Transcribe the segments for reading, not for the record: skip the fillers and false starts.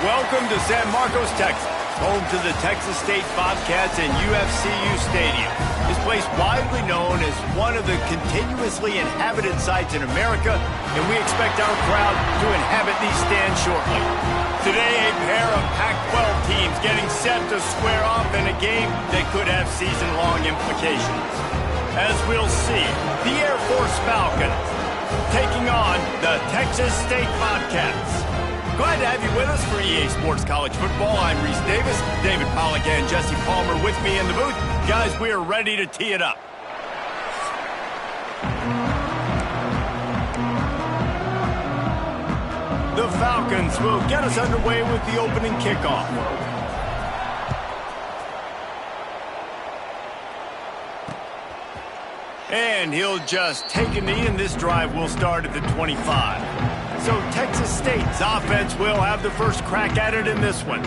Welcome to San Marcos, Texas, home to the Texas State Bobcats and UFCU Stadium. This place widely known as one of the continuously inhabited sites in America, and we expect our crowd to inhabit these stands shortly. Today, a pair of Pac-12 teams getting set to square off in a game that could have season-long implications. As we'll see, the Air Force Falcons taking on the Texas State Bobcats. Glad to have you with us for EA Sports College Football. I'm Reese Davis, David Pollack and Jesse Palmer with me in the booth. Guys, we are ready to tee it up. The Falcons will get us underway with the opening kickoff. And he'll just take a knee, and this drive will start at the 25. So Texas State's offense will have the first crack at it in this one.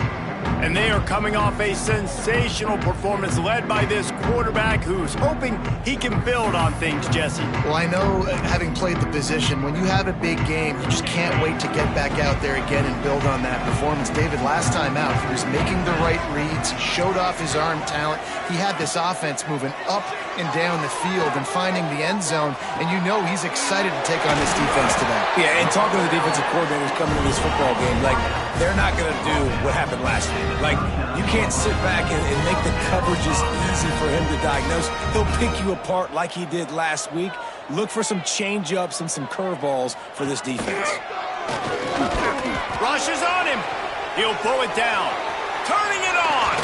And they are coming off a sensational performance led by this quarterback who's hoping he can build on things, Jesse. Well, I know, having played the position, when you have a big game, you just can't wait to get back out there again and build on that performance. David, last time out, he was making the right reads. He showed off his arm talent. He had this offense moving up and down the field and finding the end zone. And you know he's excited to take on this defense today. Yeah, and talking to the defensive coordinators coming to this football game, like, they're not going to do what happened last year. Like, you can't sit back and make the coverages easy for him to diagnose. He'll pick you apart like he did last week. Look for some change-ups and some curveballs for this defense. Rush is on him. He'll pull it down. Turning it on.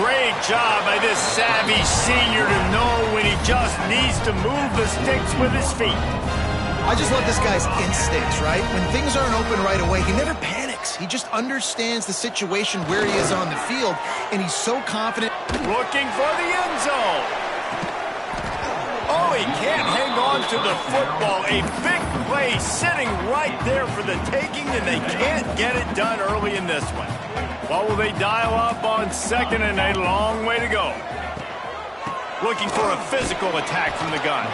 Great job by this savvy senior to know when he just needs to move the sticks with his feet. I just love this guy's instincts, right? When things aren't open right away, he never panics. He just understands the situation where he is on the field, and he's so confident. Looking for the end zone. Oh, he can't hang on to the football. A big play sitting right there for the taking, and they can't get it done early in this one. What will they dial up on second and a long way to go? Looking for a physical attack from the gun.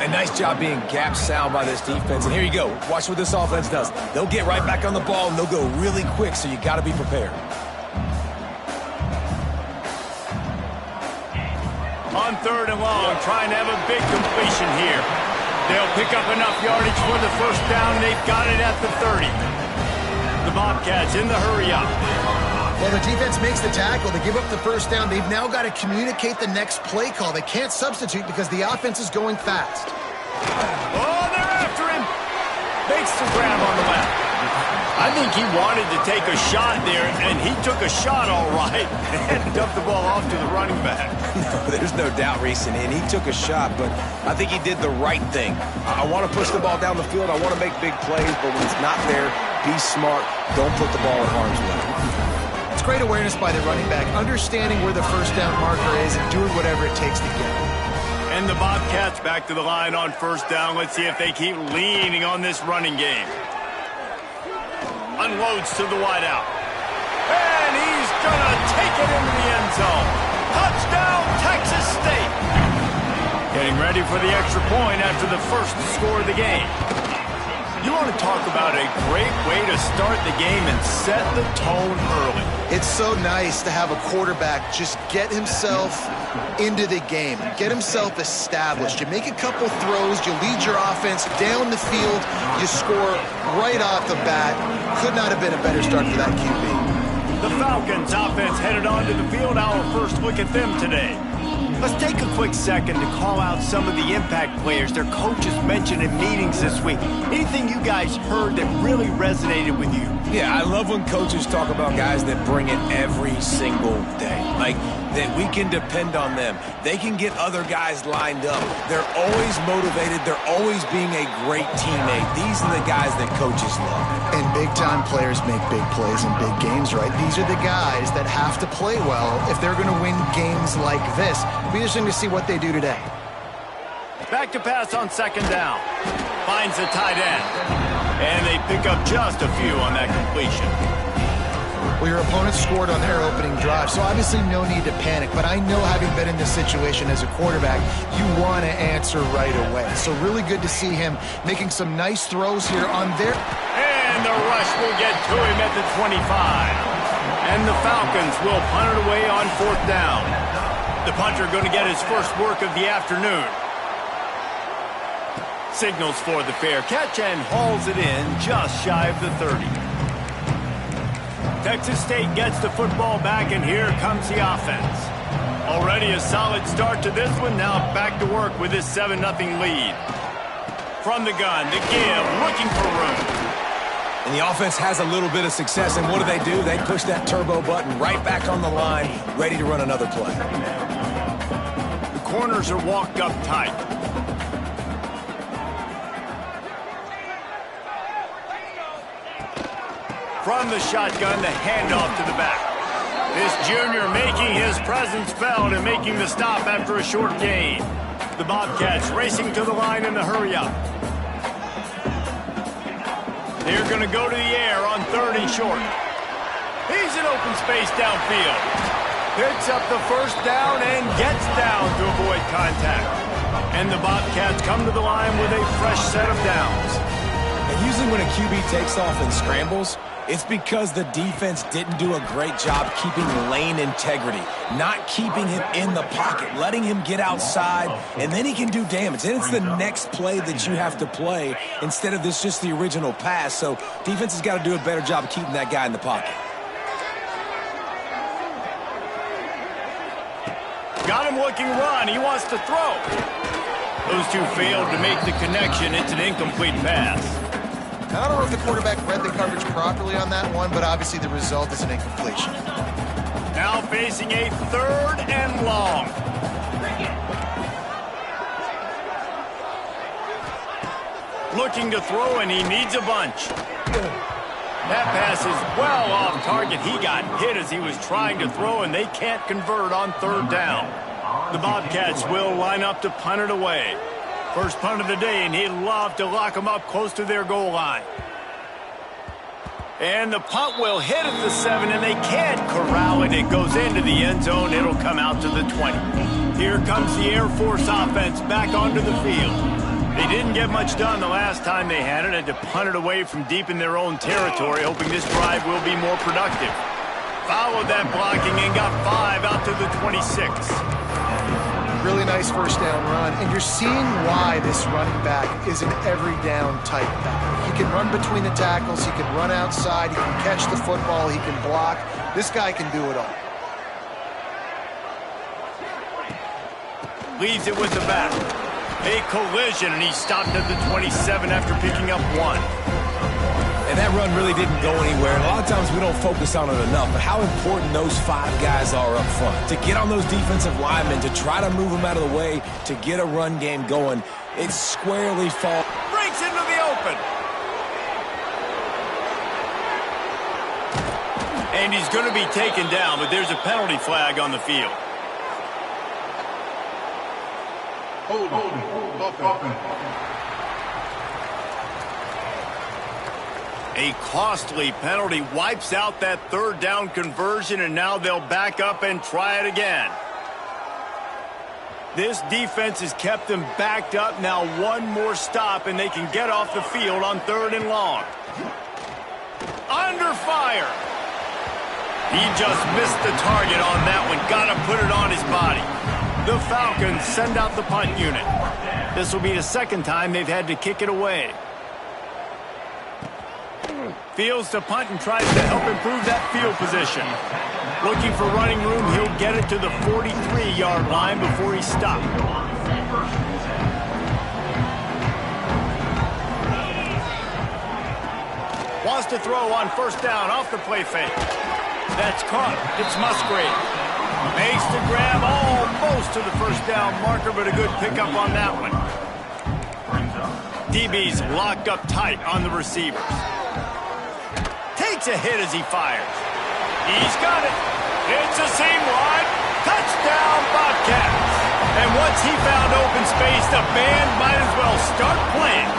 A nice job being gap sound by this defense. And here you go. Watch what this offense does. They'll get right back on the ball, and they'll go really quick, so you got to be prepared. On third and long, trying to have a big completion here. They'll pick up enough yardage for the first down. They've got it at the 30. The Bobcats in the hurry up. Well, the defense makes the tackle. They give up the first down. They've now got to communicate the next play call. They can't substitute because the offense is going fast. Oh, they're after him. Makes the grab on the left. I think he wanted to take a shot there, and he took a shot all right and dumped the ball off to the running back. No, there's no doubt, Reese, and he took a shot, but I think he did the right thing. I want to push the ball down the field. I want to make big plays, but when it's not there, be smart. Don't put the ball in harm's way. It's great awareness by the running back, understanding where the first down marker is and doing whatever it takes to get it. And the Bobcats back to the line on first down. Let's see if they keep leaning on this running game. Unloads to the wideout. And he's going to take it into the end zone. Touchdown, Texas State. Getting ready for the extra point after the first score of the game. You want to talk about a great way to start the game and set the tone early. It's so nice to have a quarterback just get himself into the game, get himself established. You make a couple throws, you lead your offense down the field, you score right off the bat. Could not have been a better start for that QB. The Falcons offense headed onto the field. Our first look at them today. Let's take a quick second to call out some of the impact players their coaches mentioned in meetings this week. Anything you guys heard that really resonated with you? Yeah, I love when coaches talk about guys that bring it every single day. Like, that we can depend on them. They can get other guys lined up. They're always motivated. They're always being a great teammate. These are the guys that coaches love. And big-time players make big plays in big games, right? These are the guys that have to play well if they're going to win games like this. It'll be interesting to see what they do today. Back to pass on second down. Finds the tight end. And they pick up just a few on that completion. Well, your opponent scored on their opening drive, so obviously no need to panic. But I know, having been in this situation as a quarterback, you want to answer right away. So really good to see him making some nice throws here on their... And and the rush will get to him at the 25. And the Falcons will punt it away on 4th down. The punter going to get his first work of the afternoon. Signals for the fair catch and hauls it in just shy of the 30. Texas State gets the football back, and here comes the offense. Already a solid start to this one. Now back to work with this 7-0 lead. From the gun, the give, looking for room. And the offense has a little bit of success, and what do? They push that turbo button right back on the line, ready to run another play. The corners are walked up tight. From the shotgun, the handoff to the back. This junior making his presence felt and making the stop after a short gain. The Bobcats racing to the line in the hurry-up. They're going to go to the air on 3rd and short. He's in open space downfield. Picks up the first down and gets down to avoid contact. And the Bobcats come to the line with a fresh set of downs. And usually when a QB takes off and scrambles, it's because the defense didn't do a great job keeping lane integrity, not keeping him in the pocket, letting him get outside, and then he can do damage. Then it's the next play that you have to play instead of this just the original pass. So defense has got to do a better job of keeping that guy in the pocket. Got him looking run. He wants to throw. Those two failed to make the connection. It's an incomplete pass. I don't know if the quarterback read the coverage properly on that one, but obviously the result is an incompletion. Now facing a 3rd and long. Looking to throw, and he needs a bunch. That pass is well off target. He got hit as he was trying to throw, and they can't convert on 3rd down. The Bobcats will line up to punt it away. First punt of the day, and he'd love to lock them up close to their goal line. And the punt will hit at the 7, and they can't corral it. It goes into the end zone. It'll come out to the 20. Here comes the Air Force offense back onto the field. They didn't get much done the last time they had it. Had to punt it away from deep in their own territory, hoping this drive will be more productive. Followed that blocking and got 5 out to the 26. Really nice first down run, and you're seeing why this running back is an every down type back. He can run between the tackles, he can run outside, he can catch the football, he can block. This guy can do it all. Leaves it with the back. A collision, and he stopped at the 27 after picking up 1. And that run really didn't go anywhere. And a lot of times we don't focus on it enough, but how important those 5 guys are up front. To get on those defensive linemen, to try to move them out of the way, to get a run game going, it squarely falls. Breaks into the open. And he's going to be taken down, but there's a penalty flag on the field. Hold on. A costly penalty wipes out that 3rd down conversion, and now they'll back up and try it again. This defense has kept them backed up. Now one more stop, and they can get off the field on 3rd and long. Under fire. He just missed the target on that one. Got to put it on his body. The Falcons send out the punt unit. This will be the 2nd time they've had to kick it away. Fields to punt and tries to help improve that field position. Looking for running room, he'll get it to the 43-yard line before he's stopped. Wants to throw on 1st down off the play fake. That's caught. It's Musgrave. Makes the grab almost to the 1st down marker, but a good pickup on that one. DB's locked up tight on the receivers. Takes a hit as he fires. He's got it. It's a seam line. Touchdown, Bobcats. And once he found open space, the band might as well start playing.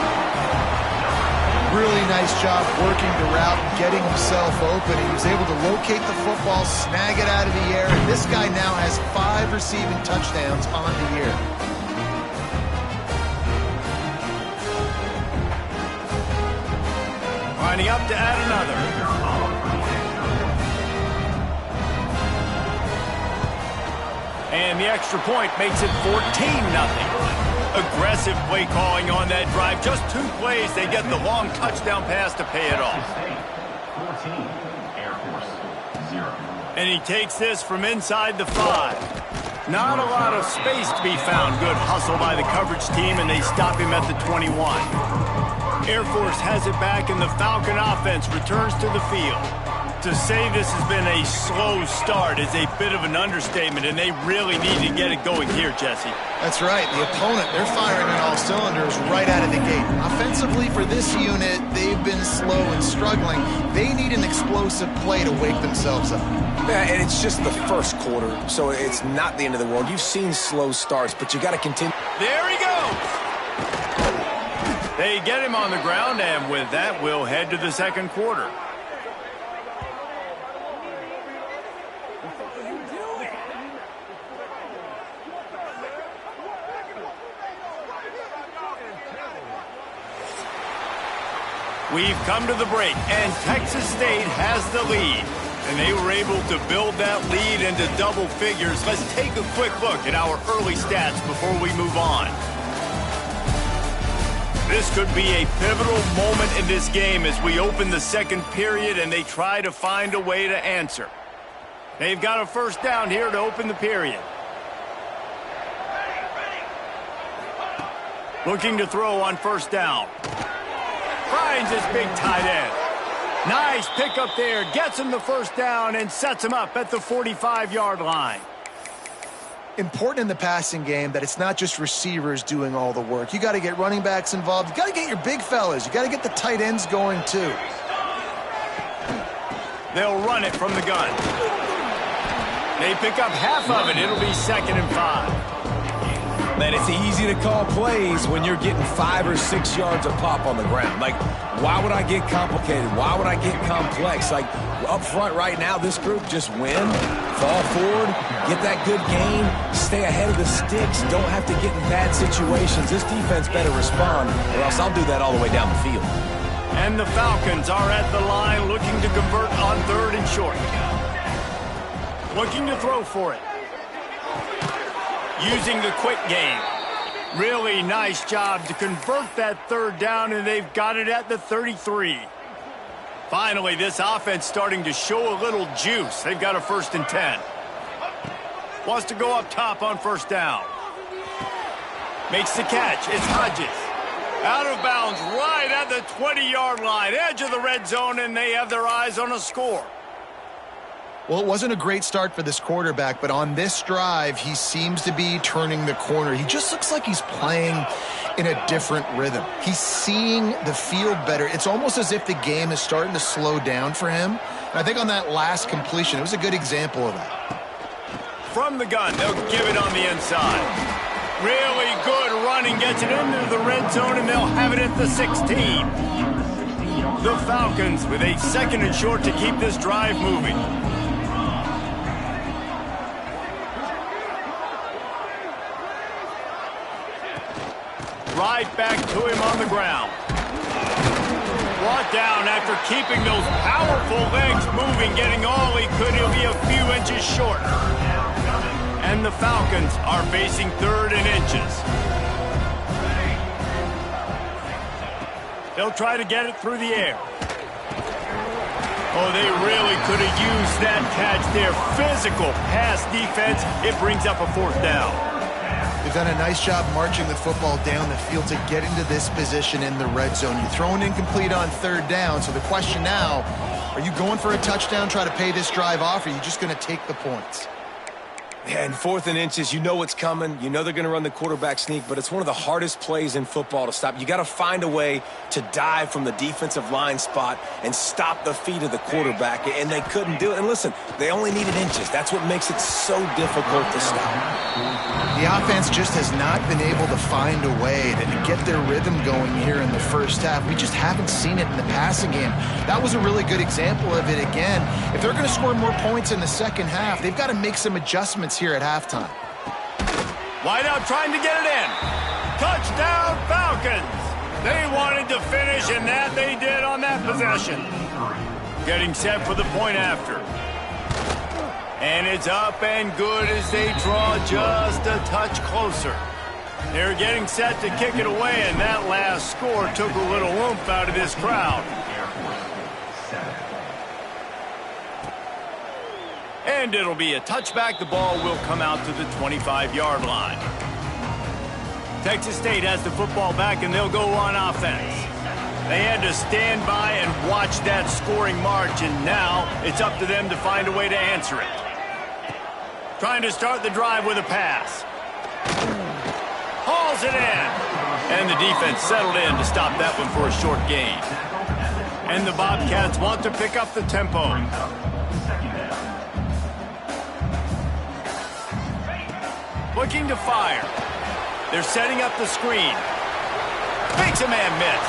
Really nice job working the route and getting himself open. He was able to locate the football, snag it out of the air, and this guy now has 5 receiving touchdowns on the year. All lining up to add another. And the extra point makes it 14-0. Aggressive play calling on that drive. Just 2 plays, they get the long touchdown pass to pay it off. 14, Air Force 0. And he takes this from inside the 5. Not a lot of space to be found. Good hustle by the coverage team, and they stop him at the 21. Air Force has it back, and the Falcon offense returns to the field. To say this has been a slow start is a bit of an understatement, and they really need to get it going here, Jesse. That's right. The opponent, they're firing on all cylinders right out of the gate. Offensively, for this unit, they've been slow and struggling. They need an explosive play to wake themselves up. Yeah, and it's just the first quarter, so it's not the end of the world. You've seen slow starts, but you got to continue. There he goes! They get him on the ground, and with that, we'll head to the second quarter. We've come to the break, and Texas State has the lead. And they were able to build that lead into double figures. Let's take a quick look at our early stats before we move on. This could be a pivotal moment in this game as we open the second period and they try to find a way to answer. They've got a first down here to open the period. Looking to throw on first down. Finds his big tight end. Nice pickup there. Gets him the first down and sets him up at the 45-yard line. Important in the passing game that it's not just receivers doing all the work. You got to get running backs involved. You got to get your big fellas. You got to get the tight ends going too. They'll run it from the gun. They pick up half of it. It'll be 2nd and 5. Man, it's easy to call plays when you're getting 5 or 6 yards of pop on the ground. Like, why would I get complicated? Why would I get complex? Like, up front right now, this group just win, fall forward, get that good gain, stay ahead of the sticks, don't have to get in bad situations. This defense better respond, or else I'll do that all the way down the field. And the Falcons are at the line looking to convert on 3rd and short. Looking to throw for it. Using the quick game. Really nice job to convert that 3rd down, and they've got it at the 33. Finally, this offense starting to show a little juice. They've got a 1st and 10. Wants to go up top on first down. Makes the catch. It's Hodges. Out of bounds right at the 20-yard line. Edge of the red zone, and they have their eyes on a score. Well, it wasn't a great start for this quarterback, but on this drive, he seems to be turning the corner. He just looks like he's playing in a different rhythm. He's seeing the field better. It's almost as if the game is starting to slow down for him. And I think on that last completion, it was a good example of that. From the gun, they'll give it on the inside. Really good running, gets it into the red zone, and they'll have it at the 16. The Falcons with a 2nd and short to keep this drive moving. Right back to him on the ground. Brought down after keeping those powerful legs moving, getting all he could. He'll be a few inches short. And the Falcons are facing 3rd and inches. They'll try to get it through the air. Oh, they really could have used that catch there. Physical pass defense. It brings up a 4th down. They've done a nice job marching the football down the field to get into this position in the red zone. You're throwing incomplete on 3rd down, so the question now, are you going for a touchdown, try to pay this drive off, or are you just going to take the points? Yeah, and 4th and inches, you know what's coming. You know they're going to run the quarterback sneak, but it's one of the hardest plays in football to stop. You got to find a way to dive from the defensive line spot and stop the feet of the quarterback, and they couldn't do it. And listen, they only needed inches. That's what makes it so difficult to stop. The offense just has not been able to find a way to get their rhythm going here in the first half. We just haven't seen it in the passing game. That was a really good example of it again. If they're going to score more points in the second half, they've got to make some adjustments here at halftime. Wide out trying to get it in. Touchdown Falcons. They wanted to finish, and that they did on that possession. Getting set for the point after. And it's up and good as they draw just a touch closer. They're getting set to kick it away, and that last score took a little oomph out of this crowd. And it'll be a touchback. The ball will come out to the 25-yard line. Texas State has the football back, and they'll go on offense. They had to stand by and watch that scoring march, and now it's up to them to find a way to answer it. Trying to start the drive with a pass. Hauls it in. And the defense settled in to stop that one for a short gain. And the Bobcats want to pick up the tempo. Looking to fire. They're setting up the screen. Makes a man miss.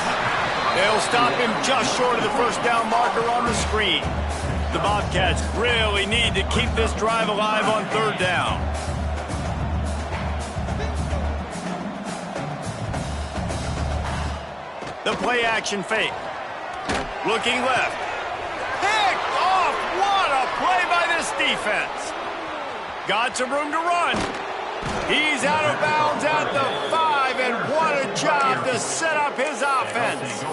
They'll stop him just short of the first down marker on the screen. The Bobcats really need to keep this drive alive on third down. The play action fake. Looking left. Picked off. What a play by this defense. Got some room to run. He's out of bounds at the 5, and what a job to set up his offense.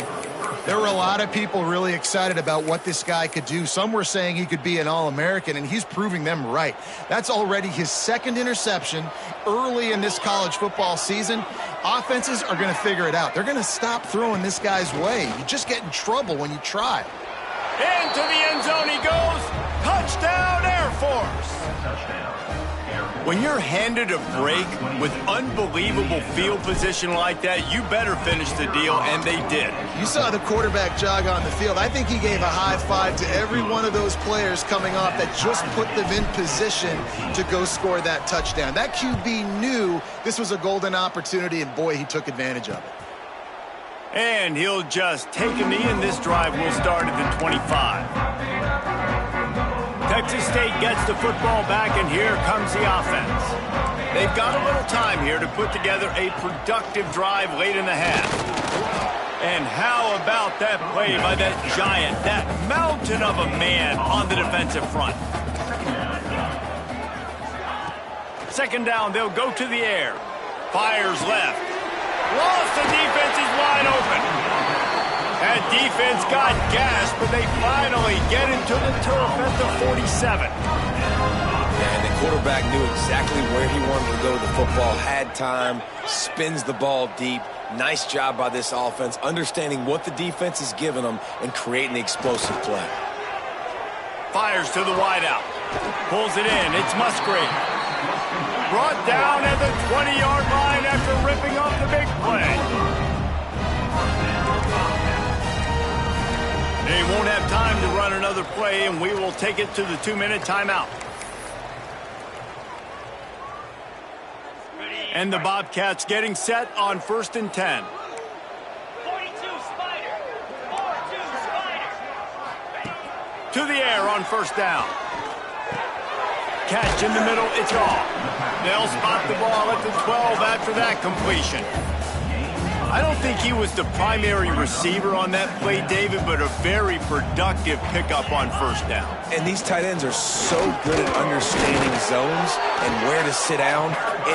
There were a lot of people really excited about what this guy could do. Some were saying he could be an All-American, and he's proving them right. That's already his second interception early in this college football season. Offenses are going to figure it out. They're going to stop throwing this guy's way. You just get in trouble when you try. Into the end zone he goes. Touchdown, Air Force. When you're handed a break with unbelievable field position like that, you better finish the deal, and they did. You saw the quarterback jog on the field. I think he gave a high five to every one of those players coming off that just put them in position to go score that touchdown. That QB knew this was a golden opportunity, and boy, he took advantage of it. And he'll just take a knee, and this drive will start at the 25. Texas State gets the football back, and here comes the offense. They've got a little time here to put together a productive drive late in the half. And how about that play by that giant, that mountain of a man on the defensive front? Second down, they'll go to the air. Fires left. Lost, the defense is wide open. That defense got gassed, but they finally get into the turf at the 47. Yeah, and the quarterback knew exactly where he wanted to go with the football, had time, spins the ball deep. Nice job by this offense, understanding what the defense is giving them and creating the explosive play. Fires to the wideout. Pulls it in. It's Musgrave. Brought down at the 20-yard line after ripping off the big play. They won't have time to run another play, and we will take it to the 2-minute timeout. And the Bobcats getting set on 1st and 10. 42 Spider. 42 Spider. To the air on first down. Catch in the middle, it's off. They'll spot the ball at the 12 after that completion. I don't think he was the primary receiver on that play, David, but a very productive pickup on first down. And these tight ends are so good at understanding zones and where to sit down.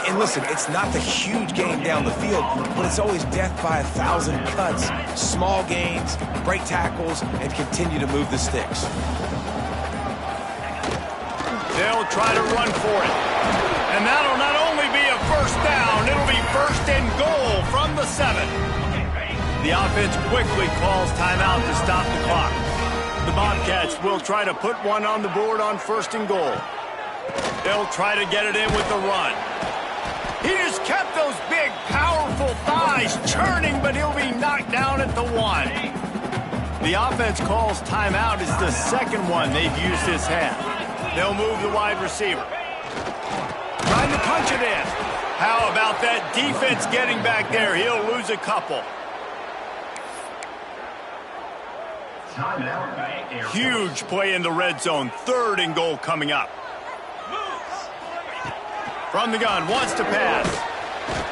And listen, it's not the huge game down the field, but it's always death by 1,000 cuts, small gains, break tackles, and continue to move the sticks. They'll try to run for it. And that'll not only be a first down, it'll be 1st and goal from the 7. The offense quickly calls timeout to stop the clock. The Bobcats will try to put one on the board on 1st and goal. They'll try to get it in with the run. He just kept those big, powerful thighs churning, but he'll be knocked down at the 1. The offense calls timeout. It's the second one they've used this half. They'll move the wide receiver. Trying to punch it in. How about that defense getting back there? He'll lose a couple. Huge play in the red zone. 3rd and goal coming up. From the gun, wants to pass.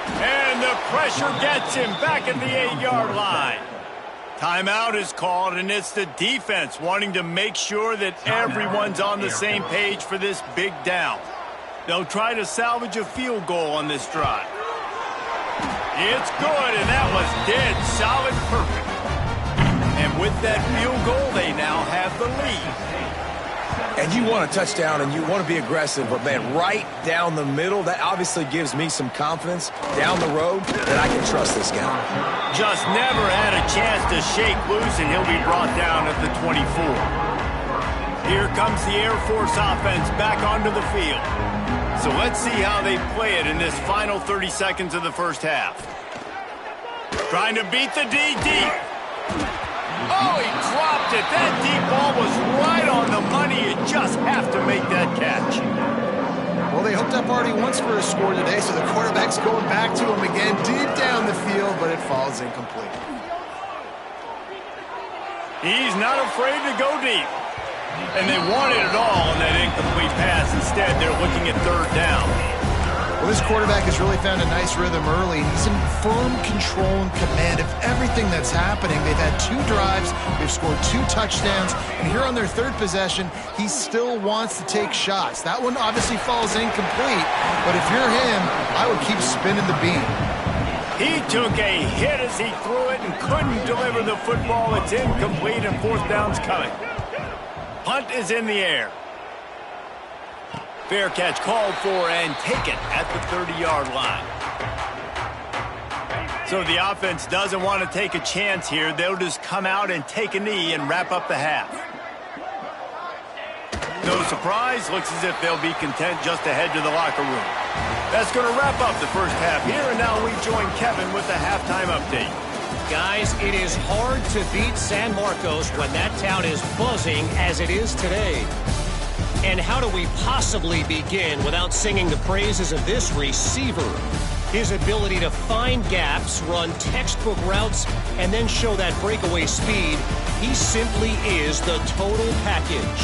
And the pressure gets him back at the 8-yard line. Timeout is called, and it's the defense wanting to make sure that everyone's on the same page for this big down. They'll try to salvage a field goal on this drive. It's good, and that was dead solid perfect. And with that field goal, they now have the lead. And you want a touchdown, and you want to be aggressive, but, man, right down the middle, that obviously gives me some confidence down the road that I can trust this guy. Just never had a chance to shake loose, and he'll be brought down at the 24. Here comes the Air Force offense back onto the field. So let's see how they play it in this final 30 seconds of the first half. Trying to beat the D deep. Oh, he dropped it. That deep ball was right on the money. You just have to make that catch. Well, they hooked up already once for a score today, so the quarterback's going back to him again deep down the field, but it falls incomplete. He's not afraid to go deep. And they wanted it all on that incomplete pass. Instead, they're looking at third down. Well, this quarterback has really found a nice rhythm early. He's in firm control and command of everything that's happening. They've had 2 drives. They've scored 2 touchdowns. And here on their third possession, he still wants to take shots. That one obviously falls incomplete. But if you're him, I would keep spinning the beam. He took a hit as he threw it and couldn't deliver the football. It's incomplete, and fourth down's coming. Punt is in the air. Fair catch called for and taken at the 30-yard line. So the offense doesn't want to take a chance here. They'll just come out and take a knee and wrap up the half. No surprise. Looks as if they'll be content just to head to the locker room. That's going to wrap up the first half here, and now we join Kevin with the halftime update. Guys, it is hard to beat San Marcos when that town is buzzing as it is today. And how do we possibly begin without singing the praises of this receiver? His ability to find gaps, run textbook routes, and then show that breakaway speed. He simply is the total package.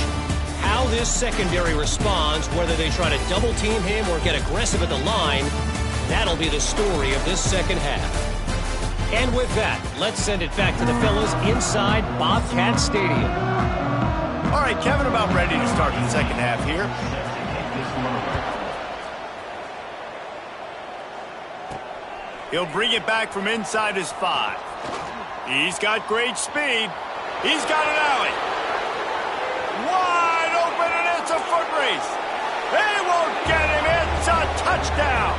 How this secondary responds, whether they try to double team him or get aggressive at the line, that'll be the story of this second half. And with that, let's send it back to the fellas inside Bobcat Stadium. All right, Kevin, about ready to start the second half here. He'll bring it back from inside his 5. He's got great speed. He's got an alley. Wide open, and it's a foot race. They won't get him. It's a touchdown.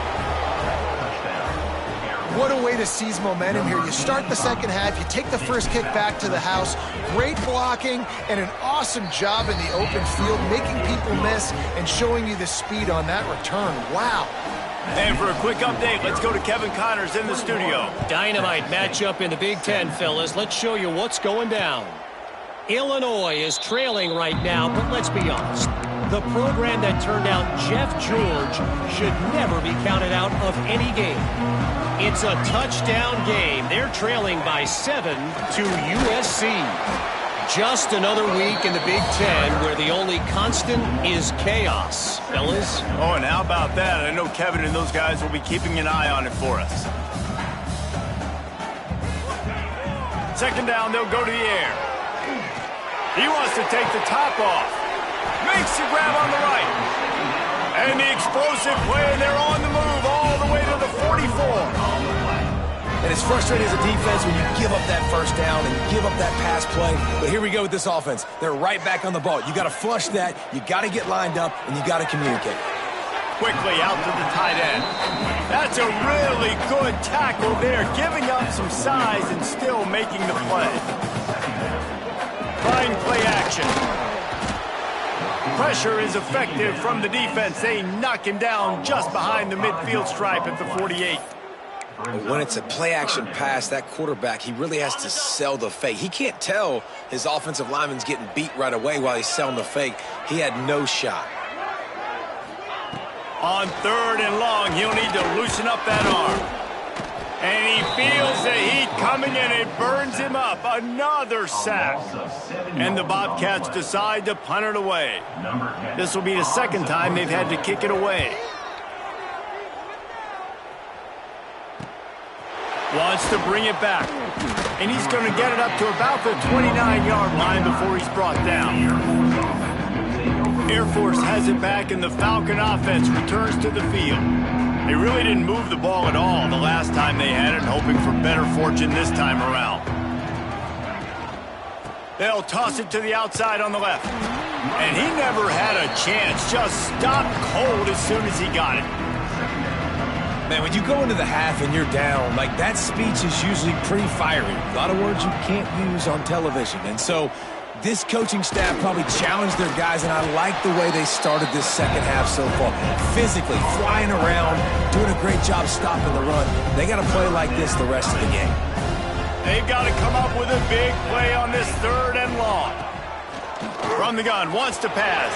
What a way to seize momentum here. You start the second half, you take the first kick back to the house, great blocking, and an awesome job in the open field, making people miss and showing you the speed on that return. Wow. And for a quick update, let's go to Kevin Connors in the studio. Dynamite matchup in the Big Ten, fellas. Let's show you what's going down. Illinois is trailing right now, but let's be honest. The program that turned out Jeff George should never be counted out of any game. It's a touchdown game. They're trailing by 7 to USC. Just another week in the Big Ten where the only constant is chaos, fellas. Oh, and how about that? I know Kevin and those guys will be keeping an eye on it for us. Second down, they'll go to the air. He wants to take the top off. Makes the grab on the right. And the explosive play, and they're on the move all the way to the 44. And it's frustrating as a defense when you give up that first down and give up that pass play. But here we go with this offense. They're right back on the ball. You got to flush that. You got to get lined up, and you got to communicate. Quickly out to the tight end. That's a really good tackle there, giving up some size and still making the play. Fine play action. Pressure is effective from the defense. They knock him down just behind the midfield stripe at the 48. When it's a play-action pass, that quarterback, he really has to sell the fake. He can't tell his offensive lineman's getting beat right away while he's selling the fake. He had no shot. On third and long, he'll need to loosen up that arm. And he feels the heat coming, and it burns him up. Another sack. And the Bobcats decide to punt it away. This will be the second time they've had to kick it away. Wants to bring it back. And he's going to get it up to about the 29-yard line before he's brought down. Air Force has it back, and the Falcon offense returns to the field. They really didn't move the ball at all the last time they had it, hoping for better fortune this time around. They'll toss it to the outside on the left. And he never had a chance. Just stopped cold as soon as he got it. Man, when you go into the half and you're down, like, that speech is usually pretty fiery. A lot of words you can't use on television. And so this coaching staff probably challenged their guys, and I like the way they started this second half so far. Physically, flying around, doing a great job stopping the run. They got to play like this the rest of the game. They've got to come up with a big play on this 3rd and long. From the gun, wants to pass.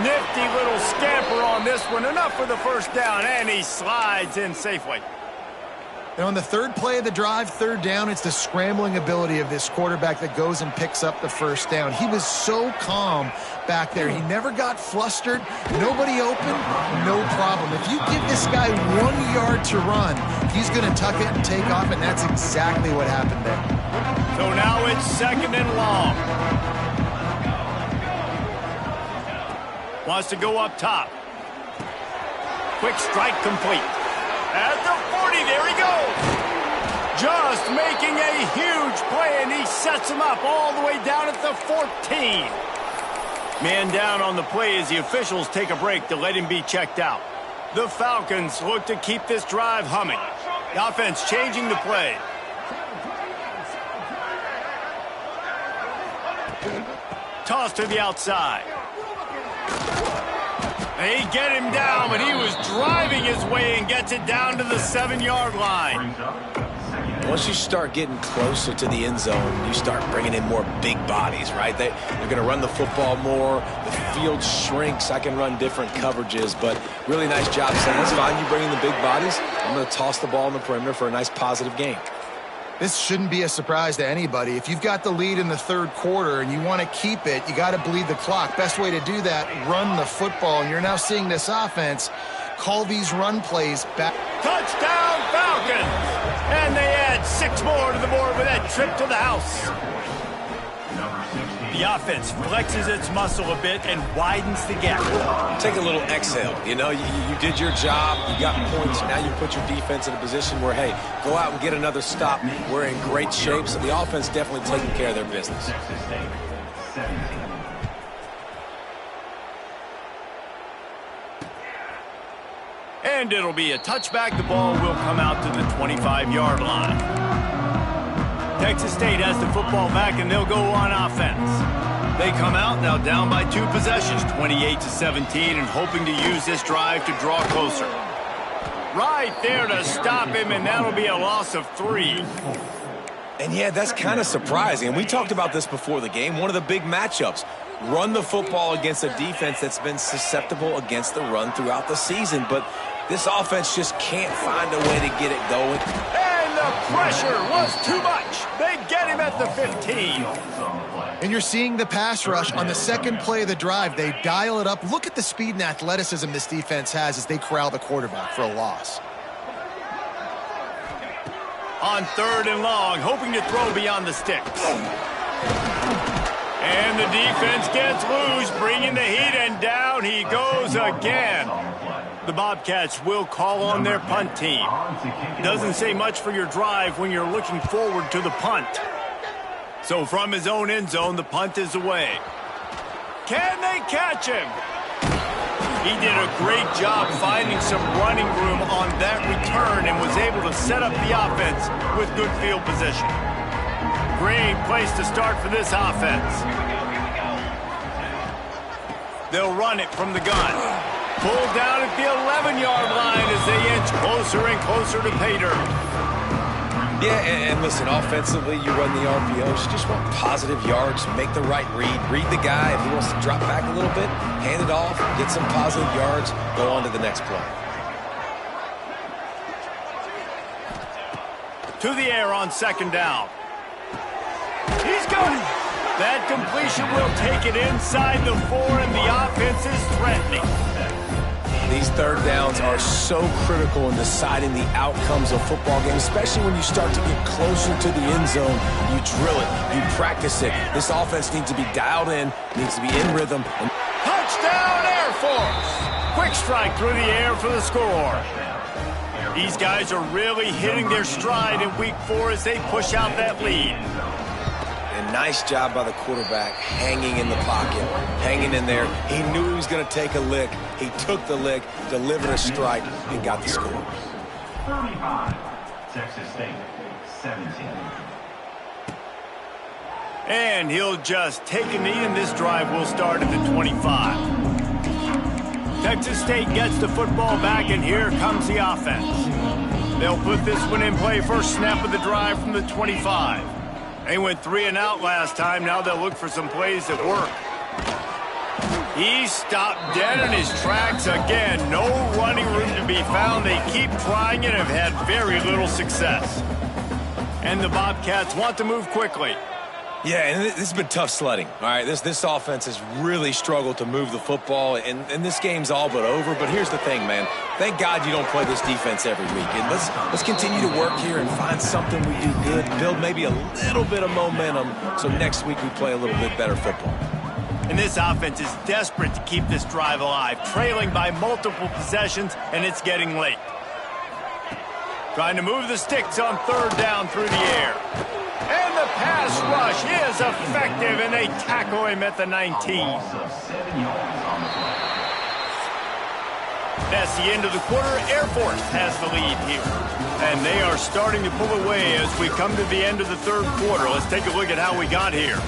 Nifty little scamper on this one. Enough for the first down, and he slides in safely. And on the 3rd play of the drive, 3rd down, it's the scrambling ability of this quarterback that goes and picks up the first down. He was so calm back there. He never got flustered. Nobody open, no problem. If you give this guy 1 yard to run, he's going to tuck it and take off, and that's exactly what happened there. So now it's 2nd and long. Wants to go up top. Quick strike complete. At the 40, there he goes. Just making a huge play, and he sets him up all the way down at the 14. Man down on the play as the officials take a break to let him be checked out. The Falcons look to keep this drive humming. The offense changing the play. Toss to the outside. They get him down, but he was driving his way and gets it down to the 7-yard line. Once you start getting closer to the end zone, you start bringing in more big bodies, right? They're going to run the football more. The field shrinks. I can run different coverages, but really nice job saying, that's fine, you bring in the big bodies. I'm going to toss the ball in the perimeter for a nice positive gain. This shouldn't be a surprise to anybody. If you've got the lead in the 3rd quarter and you want to keep it, you got to bleed the clock. Best way to do that, run the football. And you're now seeing this offense call these run plays back. Touchdown, Falcons! And they add 6 more to the board with that trip to the house. The offense flexes its muscle a bit and widens the gap. Take a little exhale. You know, you did your job. You got points. Now you put your defense in a position where, hey, go out and get another stop. We're in great shape. So the offense definitely taking care of their business. And it'll be a touchback. The ball will come out to the 25-yard line. Texas State has the football back, and they'll go on offense. They come out now down by 2 possessions, 28-17, and hoping to use this drive to draw closer. Right there to stop him, and that'll be a loss of 3. And yeah, that's kind of surprising. And we talked about this before the game. One of the big matchups. Run the football against a defense that's been susceptible against the run throughout the season. But this offense just can't find a way to get it going. And the pressure was too much. They get him at the 15. And you're seeing the pass rush on the 2nd play of the drive. They dial it up. Look at the speed and athleticism this defense has as they corral the quarterback for a loss. On 3rd and long, hoping to throw beyond the sticks. And the defense gets loose, bringing the heat, and down he goes again. The Bobcats will call on their punt team. Doesn't say much for your drive when you're looking forward to the punt. So from his own end zone, the punt is away. Can they catch him? He did a great job finding some running room on that return and was able to set up the offense with good field position. Great place to start for this offense. They'll run it from the gun. Pulled down at the 11-yard line as they inch closer and closer to pay dirt. Yeah, and listen, offensively, you run the RPOs. You just want positive yards, make the right read the guy. If he wants to drop back a little bit, hand it off, get some positive yards, go on to the next play. To the air on 2nd down. He's got it. That completion will take it inside the 4, and the offense is threatening. These third downs are so critical in deciding the outcomes of football games, especially when you start to get closer to the end zone. You drill it, you practice it. This offense needs to be dialed in, needs to be in rhythm. Touchdown, Air Force! Quick strike through the air for the score. These guys are really hitting their stride in week 4 as they push out that lead. And nice job by the quarterback, hanging in the pocket, hanging in there. He knew he was going to take a lick. He took the lick, delivered a strike, and got the score. 35, Texas State, 17. And he'll just take a knee, and this drive will start at the 25. Texas State gets the football back, and here comes the offense. They'll put this one in play. First snap of the drive from the 25. They went 3 and out last time. Now they'll look for some plays that work. He stopped dead in his tracks again. No running room to be found. They keep trying and have had very little success. And the Bobcats want to move quickly. Yeah, and this has been tough sledding. All right, this offense has really struggled to move the football, and this game's all but over. But here's the thing, man. Thank God you don't play this defense every week. And let's continue to work here and find something we do good, build maybe a little bit of momentum so next week we play a little bit better football. And this offense is desperate to keep this drive alive, trailing by multiple possessions, and it's getting late. Trying to move the sticks on third down through the air. And the pass rush is effective, and they tackle him at the 19. That's the end of the quarter. Air Force has the lead here. And they are starting to pull away as we come to the end of the third quarter. Let's take a look at how we got here.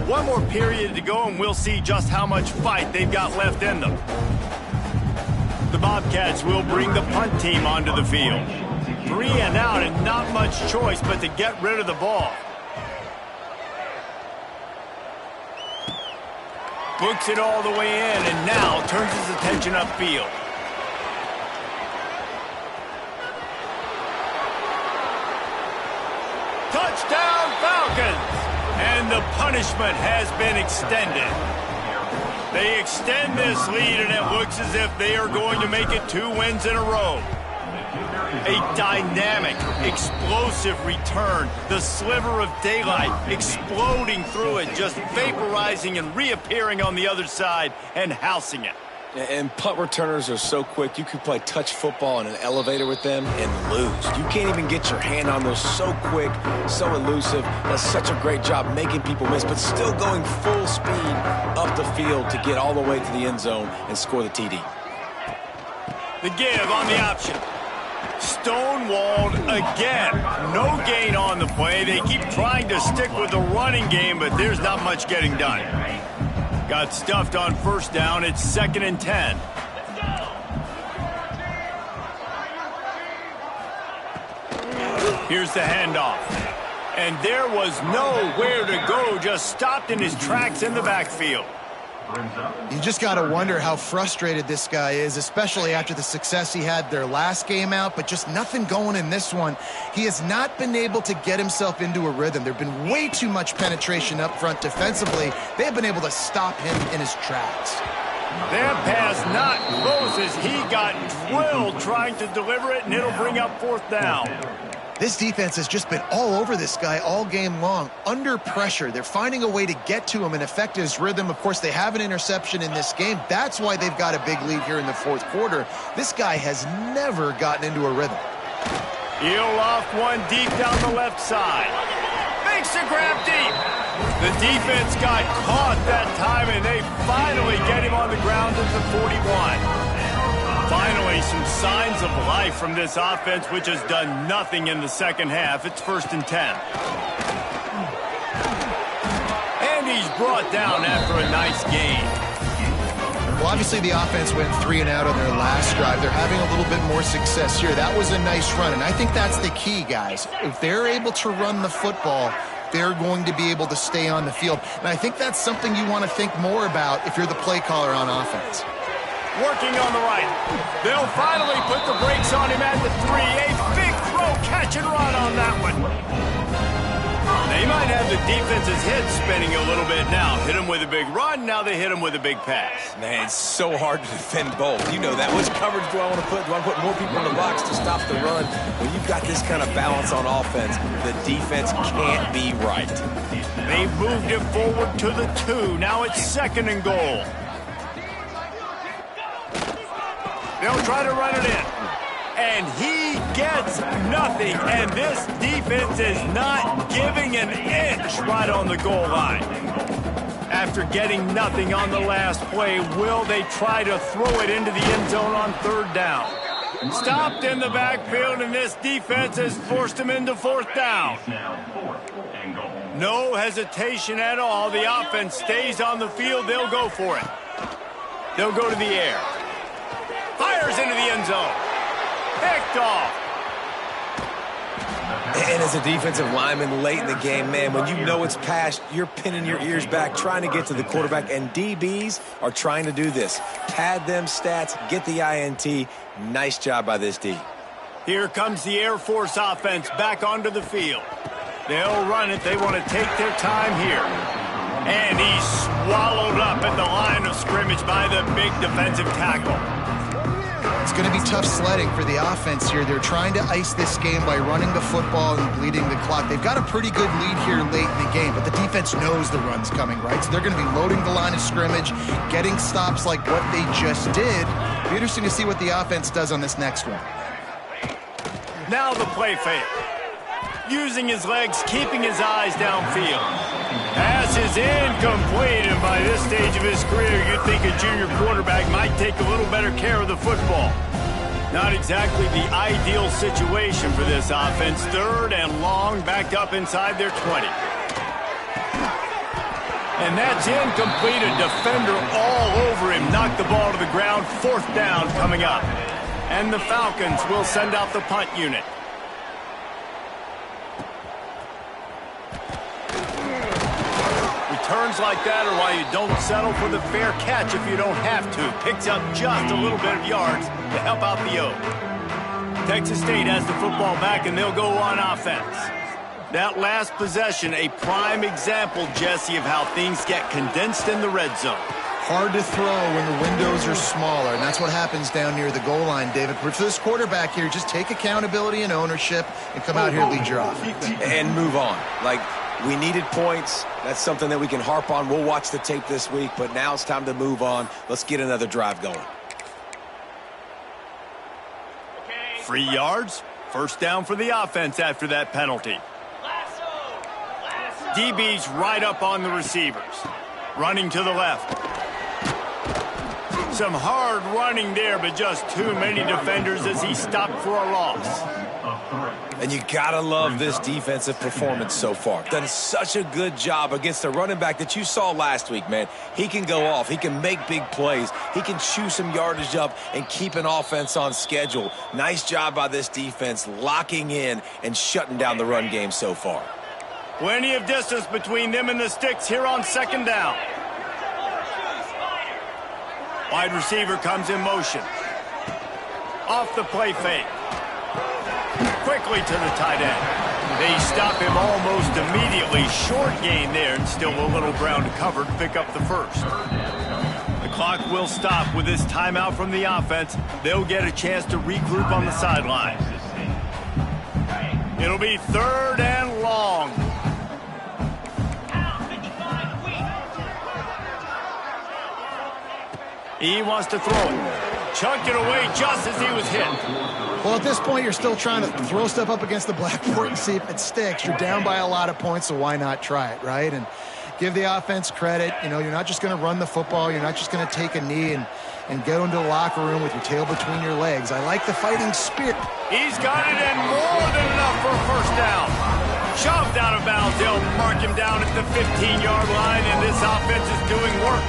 One more period to go, and we'll see just how much fight they've got left in them. The Bobcats will bring the punt team onto the field. 3 and out, and not much choice but to get rid of the ball. Books it all the way in, and now turns his attention upfield. Touchdown, Falcons! And the punishment has been extended. They extend this lead, and it looks as if they are going to make it 2 wins in a row. A dynamic, explosive return. The sliver of daylight exploding through it, just vaporizing and reappearing on the other side and housing it. And punt returners are so quick. You could play touch football in an elevator with them and lose. You can't even get your hand on those. So quick, so elusive. Does such a great job making people miss, but still going full speed up the field to get all the way to the end zone and score the TD. The give on the option. Stonewalled again. No gain on the play. They keep trying to stick with the running game, but there's not much getting done. Got stuffed on first down. It's 2nd and 10. Here's the handoff. And there was nowhere to go. Just stopped in his tracks in the backfield. You just got to wonder how frustrated this guy is, especially after the success he had their last game out, but just nothing going in this one. He has not been able to get himself into a rhythm. There have been way too much penetration up front defensively. They have been able to stop him in his tracks. That pass not close as he got drilled trying to deliver it, and it'll bring up 4th down. This defense has just been all over this guy all game long, under pressure. They're finding a way to get to him and affect his rhythm. Of course, they have an interception in this game. That's why they've got a big lead here in the 4th quarter. This guy has never gotten into a rhythm. He'll loft one deep down the left side. Makes the grab deep. The defense got caught that time, and they finally get him on the ground at the 41. Finally, some signs of life from this offense, which has done nothing in the second half. It's 1st and 10. And he's brought down after a nice gain. Well, obviously the offense went 3 and out on their last drive. They're having a little bit more success here. That was a nice run, and I think that's the key, guys. If they're able to run the football, they're going to be able to stay on the field. And I think that's something you want to think more about if you're the play caller on offense. Working on the right. They'll finally put the brakes on him at the 3. A big throw catch catch and run on that one. They might have the defense's head spinning a little bit now. Hit him with a big run, now they hit him with a big pass. Man, it's so hard to defend both. You know that. Which coverage do I want to put? Do I want to put more people in the box to stop the run? When you've got this kind of balance on offense, the defense can't be right. They moved it forward to the 2. Now it's 2nd and goal. They'll try to run it in. And he gets nothing. And this defense is not giving an inch right on the goal line. After getting nothing on the last play, will they try to throw it into the end zone on 3rd down? Stopped in the backfield, and this defense has forced him into 4th down. No hesitation at all. The offense stays on the field. They'll go for it. They'll go to the air. Fires into the end zone. Picked off. And as a defensive lineman late in the game, man, when you know it's past, you're pinning your ears back, trying to get to the quarterback, and DBs are trying to do this. Pad them stats, get the INT. Nice job by this D. Here comes the Air Force offense back onto the field. They'll run it. They want to take their time here. And he's swallowed up at the line of scrimmage by the big defensive tackle. It's going to be tough sledding for the offense here. They're trying to ice this game by running the football and bleeding the clock. They've got a pretty good lead here late in the game, but the defense knows the run's coming, right? So they're going to be loading the line of scrimmage, getting stops like what they just did. It'll be interesting to see what the offense does on this next one. Now the play fake. Using his legs, keeping his eyes downfield. Pass is incomplete, and by this stage of his career, you'd think a junior quarterback might take a little better care of the football. Not exactly the ideal situation for this offense. 3rd and long, backed up inside their 20. And that's incomplete. A defender all over him. Knocked the ball to the ground. 4th down coming up. And the Falcons will send out the punt unit. Returns like that are why you don't settle for the fair catch if you don't have to. Picks up just a little bit of yards to help out the O. Texas State has the football back, and they'll go on offense. That last possession, a prime example, Jesse, of how things get condensed in the red zone. Hard to throw when the windows are smaller, and that's what happens down near the goal line, David. For this quarterback here, just take accountability and ownership and come out here and lead your offense. And move on. Like, we needed points. That's something that we can harp on. We'll watch the tape this week, but now it's time to move on. Let's get another drive going. Free yards. 1st down for the offense after that penalty. DB's right up on the receivers. Running to the left. Some hard running there, but just too many defenders as he stopped for a loss. And you gotta love this defensive performance so far. Done such a good job against the running back that you saw last week, man. He can go off. He can make big plays. He can chew some yardage up and keep an offense on schedule. Nice job by this defense locking in and shutting down the run game so far. Plenty of distance between them and the sticks here on 2nd down. Wide receiver comes in motion. Off the play fake. Quickly to the tight end. They stop him almost immediately. Short gain there, and still a little ground covered to pick up the 1st. The clock will stop with this timeout from the offense. They'll get a chance to regroup on the sideline. It'll be 3rd and long. He wants to throw it. Chucked it away just as he was hit. Well, at this point, you're still trying to throw stuff up against the blackboard and see if it sticks. You're down by a lot of points, so why not try it, right? And give the offense credit. You know, you're not just going to run the football. You're not just going to take a knee and go into the locker room with your tail between your legs. I like the fighting spirit. He's got it in more than enough for a 1st down. Shoved out of bounds. They'll mark him down at the 15-yard line, and this offense is doing work.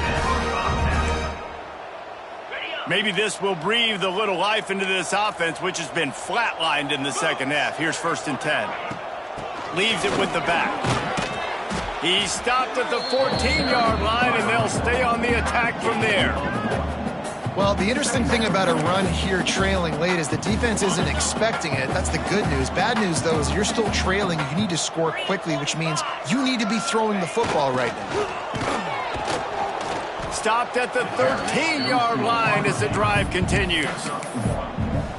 Maybe this will breathe a little life into this offense, which has been flatlined in the 2nd half. Here's 1st and 10. Leaves it with the back. He stopped at the 14-yard line, and they'll stay on the attack from there. Well, the interesting thing about a run here trailing late is the defense isn't expecting it. That's the good news. Bad news, though, is you're still trailing. You need to score quickly, which means you need to be throwing the football right now. Stopped at the 13-yard line as the drive continues.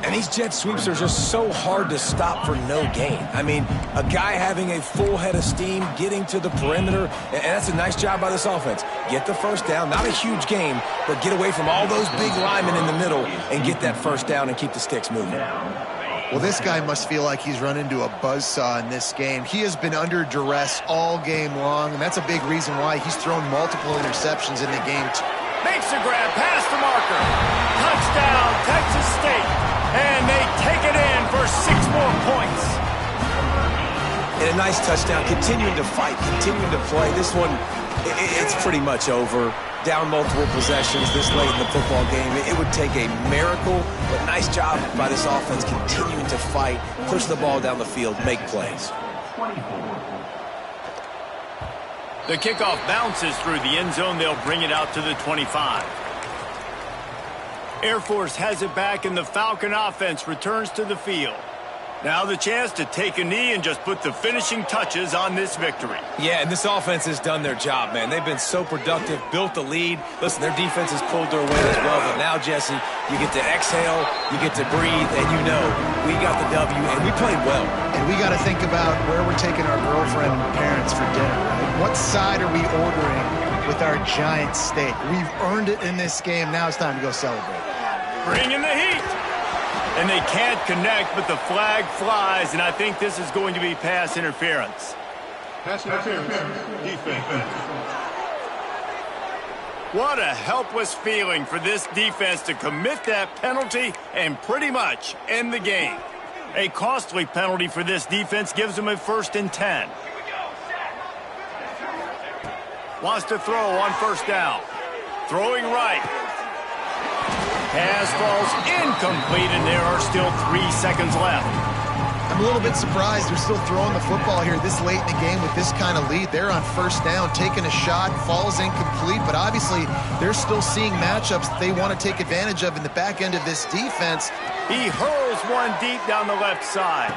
And these jet sweeps are just so hard to stop for no gain. I mean, a guy having a full head of steam, getting to the perimeter, and that's a nice job by this offense. Get the first down, not a huge game, but get away from all those big linemen in the middle and get that first down and keep the sticks moving. Well, this guy must feel like he's run into a buzzsaw in this game. He has been under duress all game long, and that's a big reason why he's thrown multiple interceptions in the game. Makes the grab, past the marker. Touchdown, Texas State. And they take it in for 6 more points. And a nice touchdown, continuing to fight, continuing to play. This one, it's pretty much over. Down multiple possessions this late in the football game. It would take a miracle, but nice job by this offense continuing to fight, push the ball down the field, make plays. The kickoff bounces through the end zone. They'll bring it out to the 25. Air Force has it back, and the Falcon offense returns to the field. Now the chance to take a knee and just put the finishing touches on this victory. Yeah, and this offense has done their job, man. They've been so productive, built the lead. Listen, their defense has pulled their weight as well. But now, Jesse, you get to exhale, you get to breathe, and you know we got the W, and we played well. And we got to think about where we're taking our girlfriend and parents for dinner, right? What side are we ordering with our giant steak? We've earned it in this game. Now it's time to go celebrate. Bringing the heat. And they can't connect, but the flag flies, and I think this is going to be pass interference. Pass interference, defense. What a helpless feeling for this defense to commit that penalty and pretty much end the game. A costly penalty for this defense gives them a 1st and 10. Wants to throw on 1st down. Throwing right. Pass falls incomplete, and there are still 3 seconds left. I'm a little bit surprised they're still throwing the football here this late in the game with this kind of lead. They're on 1st down, taking a shot, falls incomplete, but obviously they're still seeing matchups that they want to take advantage of in the back end of this defense. He hurls one deep down the left side.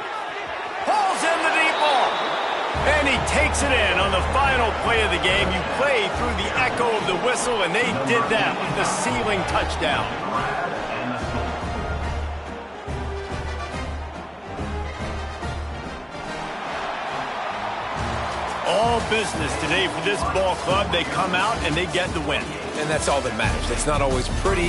Pulls in the deep ball. And he takes it in on the final play of the game. You play through the echo of the whistle, and they did that with the sealing touchdown. All business today for this ball club. They come out and they get the win. And that's all that matters. It's not always pretty.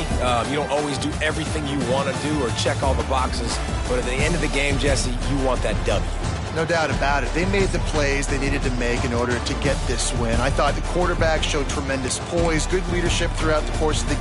You don't always do everything you want to do or check all the boxes. But at the end of the game, Jesse, you want that W. No doubt about it. They made the plays they needed to make in order to get this win. I thought the quarterback showed tremendous poise, good leadership throughout the course of the